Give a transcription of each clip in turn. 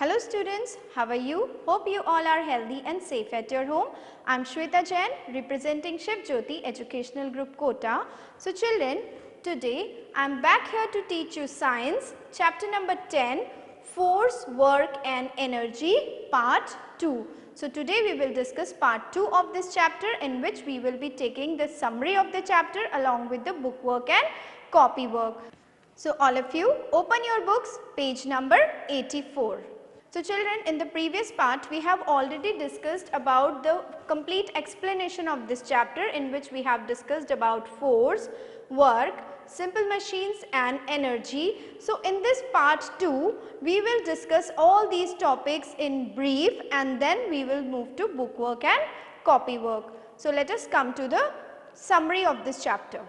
Hello students, how are you? Hope you all are healthy and safe at your home. I am Shweta Jain representing Shiv Jyoti Educational Group Kota. So children, today I am back here to teach you science chapter number 10, force, work and energy part 2. So today we will discuss part 2 of this chapter, in which we will be taking the summary of the chapter along with the book work and copy work. So all of you open your books, page number 84. So children, in the previous part we have already discussed about the complete explanation of this chapter, in which we have discussed about force, work, simple machines and energy. So in this part 2 we will discuss all these topics in brief, and then we will move to book work and copy work. So let us come to the summary of this chapter.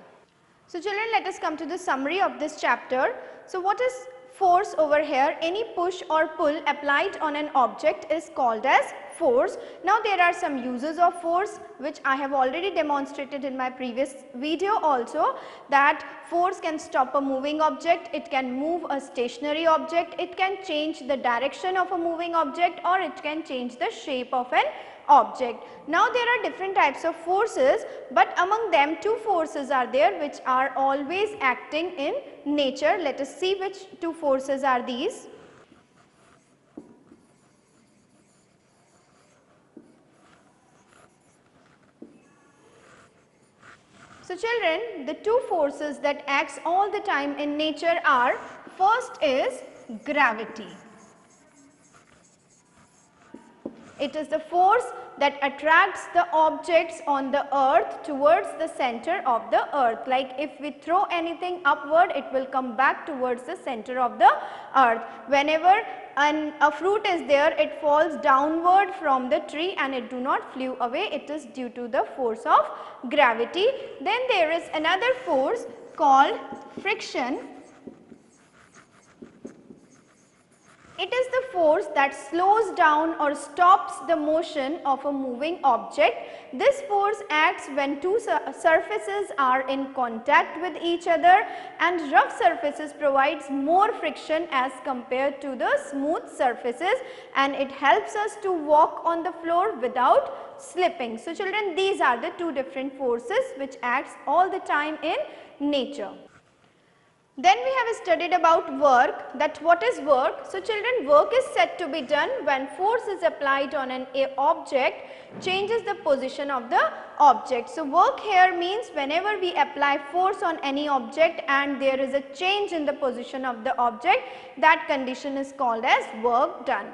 So children, let us come to the summary of this chapter. So what is force over here? Any push or pull applied on an object is called as force. Now there are some uses of force which I have already demonstrated in my previous video also, that force can stop a moving object, it can move a stationary object, it can change the direction of a moving object, or it can change the shape of an object. Now there are different types of forces, but among them two forces are there which are always acting in nature. Let us see which two forces are these. So children, the two forces that acts all the time in nature are, first is gravity. It is the force that attracts the objects on the earth towards the center of the earth. Like if we throw anything upward, it will come back towards the center of the earth. Whenever a fruit is there, it falls downward from the tree and it do not flew away. It is due to the force of gravity. Then there is another force called friction. It is the force that slows down or stops the motion of a moving object. This force acts when two surfaces are in contact with each other, and rough surfaces provides more friction as compared to the smooth surfaces, and it helps us to walk on the floor without slipping. So children, these are the two different forces which acts all the time in nature. Then we have studied about work, that what is work. So children, work is said to be done when force is applied on an object, changes the position of the object. So work here means whenever we apply force on any object and there is a change in the position of the object, that condition is called as work done.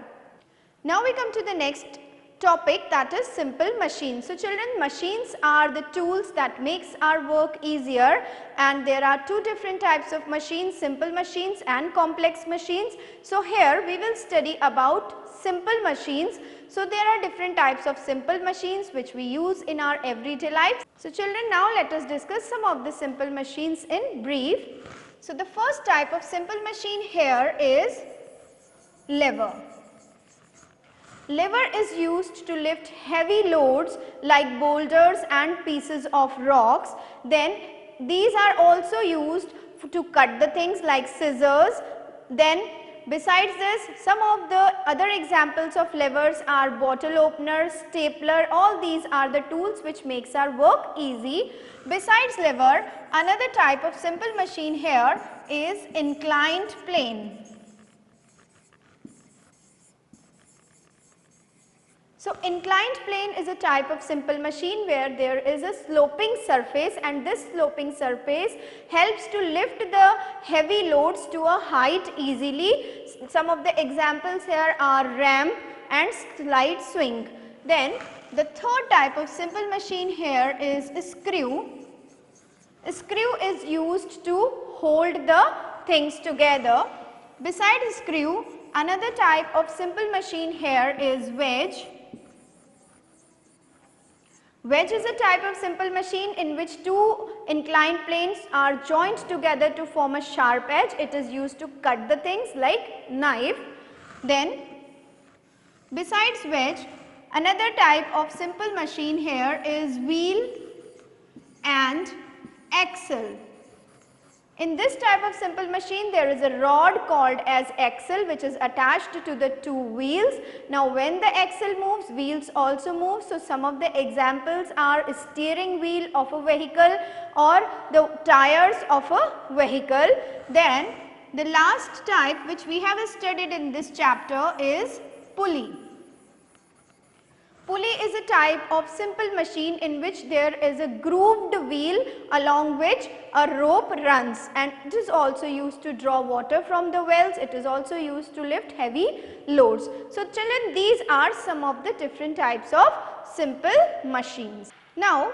Now we come to the next topic, that is simple machines. So children, machines are the tools that makes our work easier, and there are two different types of machines, simple machines and complex machines. So here we will study about simple machines. So there are different types of simple machines which we use in our everyday life. So children, now let us discuss some of the simple machines in brief. So the first type of simple machine here is lever. Lever is used to lift heavy loads like boulders and pieces of rocks. Then these are also used to cut the things like scissors. Then besides this, some of the other examples of levers are bottle opener, stapler. All these are the tools which makes our work easy. Besides lever, another type of simple machine here is inclined plane. So inclined plane is a type of simple machine where there is a sloping surface, and this sloping surface helps to lift the heavy loads to a height easily. Some of the examples here are ramp and slide swing. Then the third type of simple machine here is a screw. A screw is used to hold the things together. Besides screw, another type of simple machine here is wedge. Wedge is a type of simple machine in which two inclined planes are joined together to form a sharp edge. It is used to cut the things like knife. Then besides wedge, another type of simple machine here is wheel and axle. In this type of simple machine, there is a rod called as axle which is attached to the two wheels. Now when the axle moves, wheels also move. So some of the examples are steering wheel of a vehicle or the tires of a vehicle. Then the last type which we have studied in this chapter is pulley. Pulley is a type of simple machine in which there is a grooved wheel along which a rope runs, and it is also used to draw water from the wells. It is also used to lift heavy loads. So children, these are some of the different types of simple machines. Now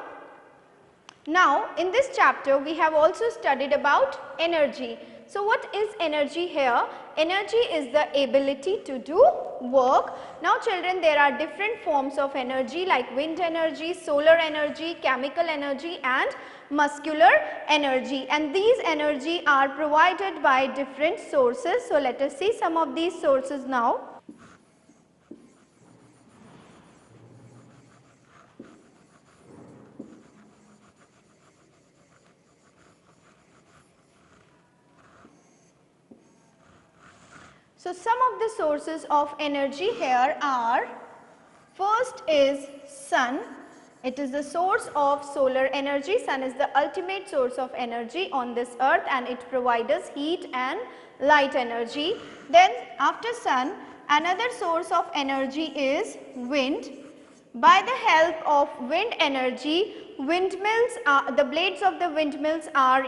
in this chapter we have also studied about energy. So what is energy here? Energy is the ability to do work. Now children, there are different forms of energy like wind energy, solar energy, chemical energy and muscular energy, and these energy are provided by different sources. So let us see some of these sources now. So some of the sources of energy here are, first is sun. It is the source of solar energy. Sun is the ultimate source of energy on this earth and it provides us heat and light energy. Then after sun, another source of energy is wind. By the help of wind energy, windmills, the blades of the windmills are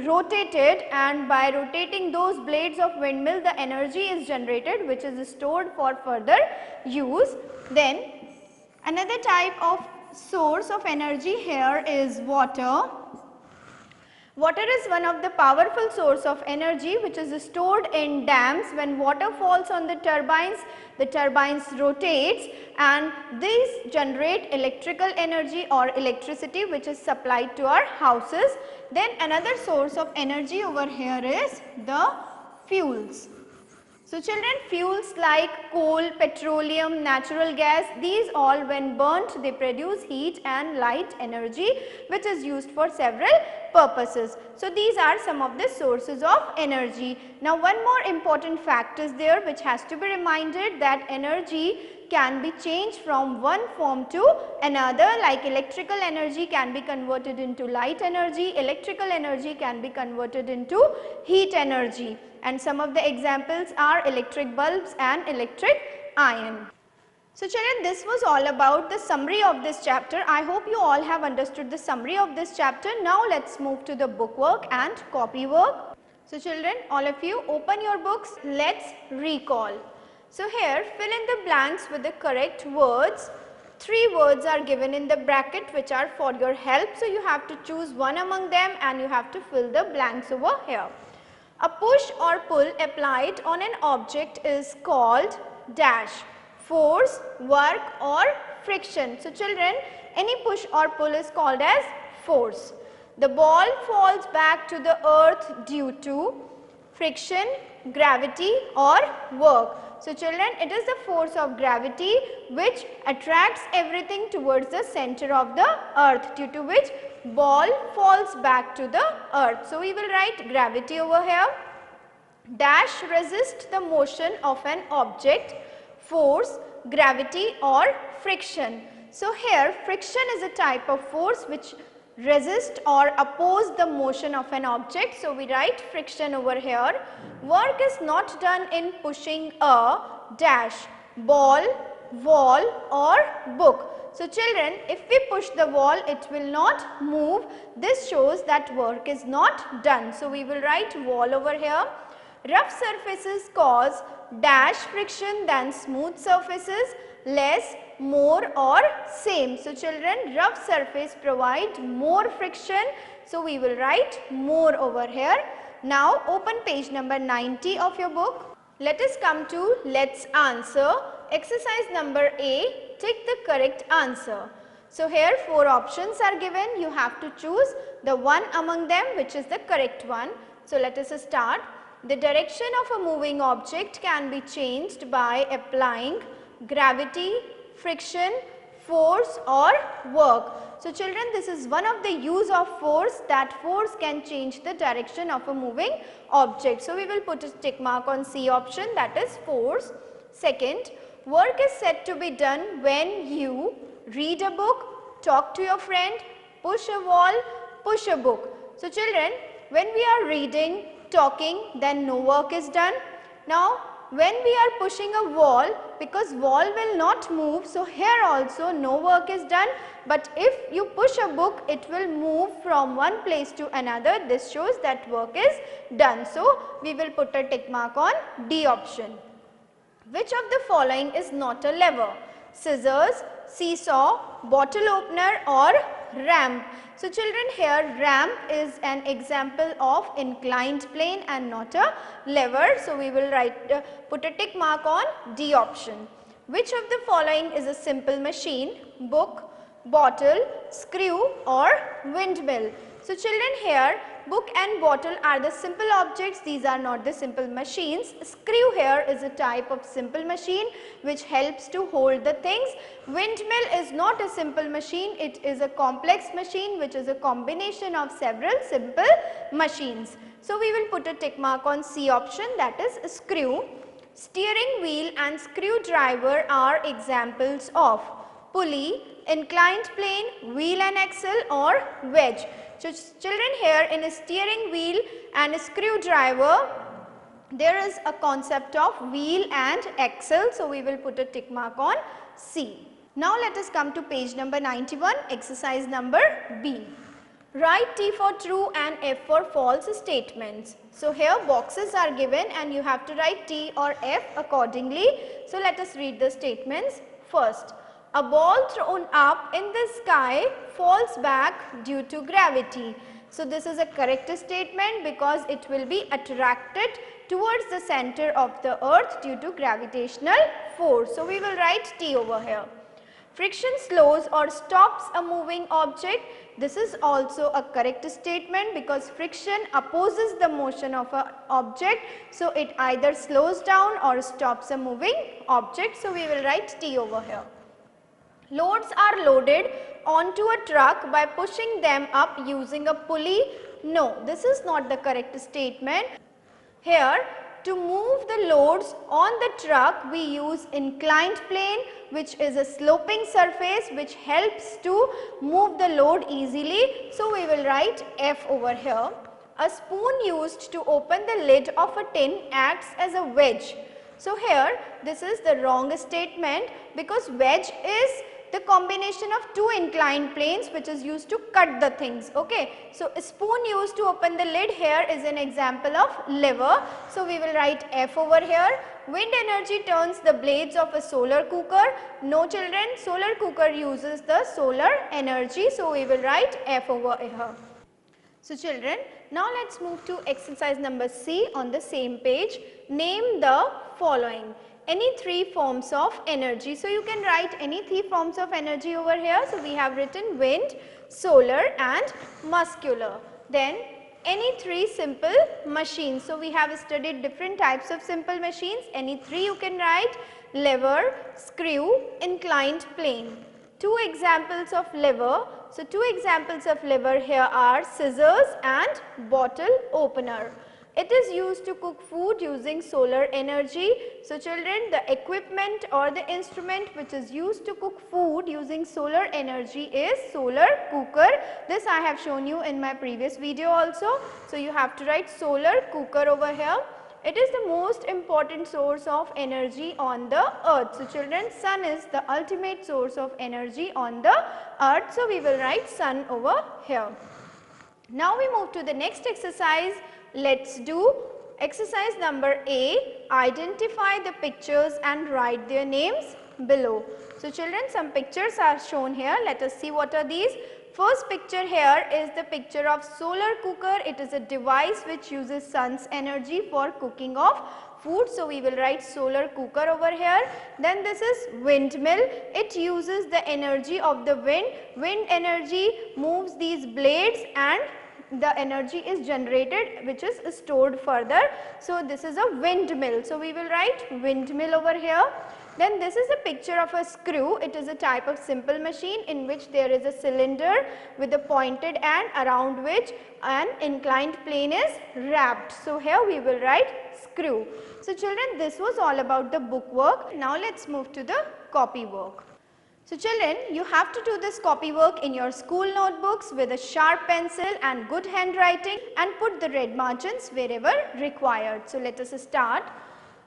rotated, and by rotating those blades of windmill, the energy is generated which is stored for further use. Then another type of source of energy here is water. Water is one of the powerful source of energy which is stored in dams. When water falls on the turbines rotates and these generate electrical energy or electricity which is supplied to our houses. Then another source of energy over here is the fuels. So children, fuels like coal, petroleum, natural gas, these all when burnt they produce heat and light energy which is used for several purposes. So these are some of the sources of energy. Now one more important fact is there which has to be reminded, that energy can be changed from one form to another, like electrical energy can be converted into light energy, electrical energy can be converted into heat energy, and some of the examples are electric bulbs and electric iron. So children, this was all about the summary of this chapter. I hope you all have understood the summary of this chapter. Now let's move to the book work and copy work. So children, all of you open your books, let's recall. So here fill in the blanks with the correct words. 3 words are given in the bracket which are for your help. So you have to choose one among them and you have to fill the blanks over here. A push or pull applied on an object is called dash, force, work or friction. So children, any push or pull is called as force. The ball falls back to the earth due to friction, gravity or work. So children, it is the force of gravity which attracts everything towards the center of the earth, due to which ball falls back to the earth. So we will write gravity over here. Dash resists the motion of an object, force, gravity or friction. So here friction is a type of force which resist or oppose the motion of an object. So we write friction over here. Work is not done in pushing a dash, ball, wall or book. So children, if we push the wall, it will not move. This shows that work is not done. So we will write wall over here. Rough surfaces cause dash friction than smooth surfaces, less, more or same. So children, rough surface provide more friction. So we will write more over here. Now open page number 90 of your book. Let us come to let's answer. Exercise number A, tick the correct answer. So here 4 options are given. You have to choose the one among them which is the correct one. So let us start. The direction of a moving object can be changed by applying gravity, friction, force or work. So children, this is one of the use of force, that force can change the direction of a moving object. So we will put a tick mark on C option, that is force. Second, work is said to be done when you read a book, talk to your friend, push a wall, push a book. So children, when we are reading, talking, then no work is done. Now when we are pushing a wall, because wall will not move, so here also no work is done, but if you push a book, it will move from one place to another. This shows that work is done. So we will put a tick mark on D option. Which of the following is not a lever? Scissors, seesaw, bottle opener or ramp. So children, here ramp is an example of inclined plane and not a lever. So we will put a tick mark on D option. Which of the following is a simple machine? Book, bottle, screw or windmill. So children, here book and bottle are the simple objects, these are not the simple machines. Screw here is a type of simple machine which helps to hold the things. Windmill is not a simple machine, it is a complex machine which is a combination of several simple machines. So we will put a tick mark on C option, that is screw. Steering wheel and screwdriver are examples of pulley, inclined plane, wheel and axle or wedge. So children, here in a steering wheel and a screwdriver, there is a concept of wheel and axle. So we will put a tick mark on C. Now let us come to page number 91, exercise number B. Write T for true and F for false statements. So here boxes are given and you have to write T or F accordingly. So let us read the statements. First, a ball thrown up in the sky falls back due to gravity. So this is a correct statement because it will be attracted towards the center of the earth due to gravitational force. So we will write T over here. Friction slows or stops a moving object. This is also a correct statement because friction opposes the motion of an object. So it either slows down or stops a moving object. So we will write T over here. Loads are loaded onto a truck by pushing them up using a pulley. No, this is not the correct statement. Here, to move the loads on the truck, we use inclined plane, which is a sloping surface which helps to move the load easily. So we will write F over here. A spoon used to open the lid of a tin acts as a wedge. So here, this is the wrong statement because wedge is the combination of two inclined planes which is used to cut the things. Okay. So a spoon used to open the lid here is an example of lever. So we will write F over here. Wind energy turns the blades of a solar cooker. No children, solar cooker uses the solar energy. So we will write F over here. So children, now let us move to exercise number C on the same page. Name the following. Any three forms of energy. So you can write any three forms of energy over here. So we have written wind, solar and muscular. Then any three simple machines. So we have studied different types of simple machines. Any three you can write: lever, screw, inclined plane. Two examples of lever. So two examples of lever here are scissors and bottle opener. It is used to cook food using solar energy. So children, the equipment or the instrument which is used to cook food using solar energy is solar cooker. This I have shown you in my previous video also. So you have to write solar cooker over here. It is the most important source of energy on the earth. So children, sun is the ultimate source of energy on the earth. So we will write sun over here. Now we move to the next exercise. Let's do exercise number A. Identify the pictures and write their names below. So children, some pictures are shown here. Let us see what are these. First picture here is the picture of solar cooker. It is a device which uses sun's energy for cooking of food. So we will write solar cooker over here. Then this is windmill. It uses the energy of the wind. Wind energy moves these blades and the energy is generated which is stored further. So this is a windmill. So we will write windmill over here. Then this is a picture of a screw. It is a type of simple machine in which there is a cylinder with a pointed end around which an inclined plane is wrapped. So here we will write screw. So children, this was all about the book work. Now let's move to the copy work. So children, you have to do this copy work in your school notebooks with a sharp pencil and good handwriting, and put the red margins wherever required. So let us start.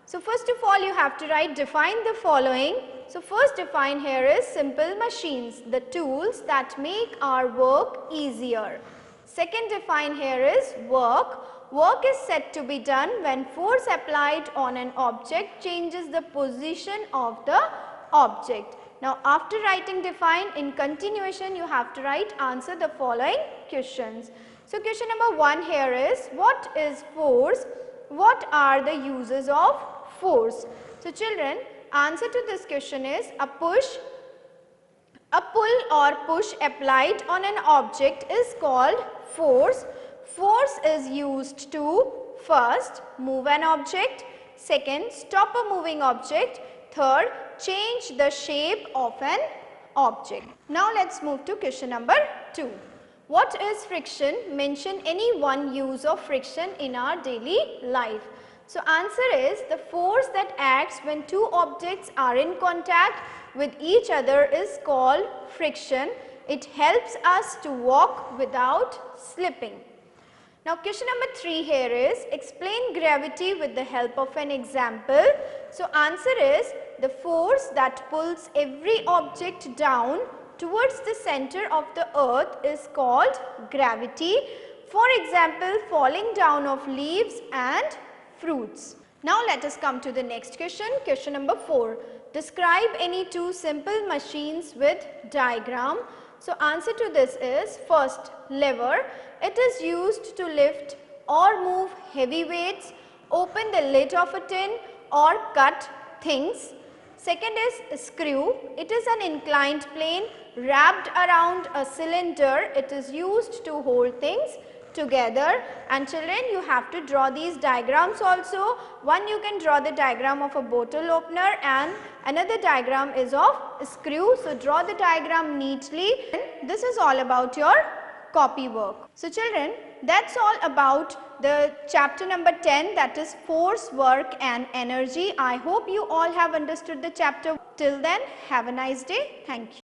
So first of all, you have to write, define the following. So first define here is simple machines, the tools that make our work easier. Second define here is work. Work is said to be done when force applied on an object changes the position of the object. Now after writing define, in continuation you have to write answer the following questions. So question number 1 here is, what is force? What are the uses of force? So children, answer to this question is a pull or push applied on an object is called force. Force is used to first move an object, second stop a moving object, third change the shape of an object. Now let's move to question number 2. What is friction? Mention any one use of friction in our daily life. So answer is, the force that acts when two objects are in contact with each other is called friction. It helps us to walk without slipping. Now question number 3 here is, explain gravity with the help of an example. So answer is, the force that pulls every object down towards the center of the earth is called gravity. For example, falling down of leaves and fruits. Now let us come to the next question. Question number 4. Describe any two simple machines with diagram. So answer to this is, first lever. It is used to lift or move heavy weights, open the lid of a tin or cut things. Second is screw. It is an inclined plane wrapped around a cylinder. It is used to hold things together. And children, you have to draw these diagrams also. One, you can draw the diagram of a bottle opener, and another diagram is of a screw. So draw the diagram neatly. This is all about your copy work. So children, that's all about the chapter number 10, that is force, work and energy. I hope you all have understood the chapter. Till then, have a nice day. Thank you.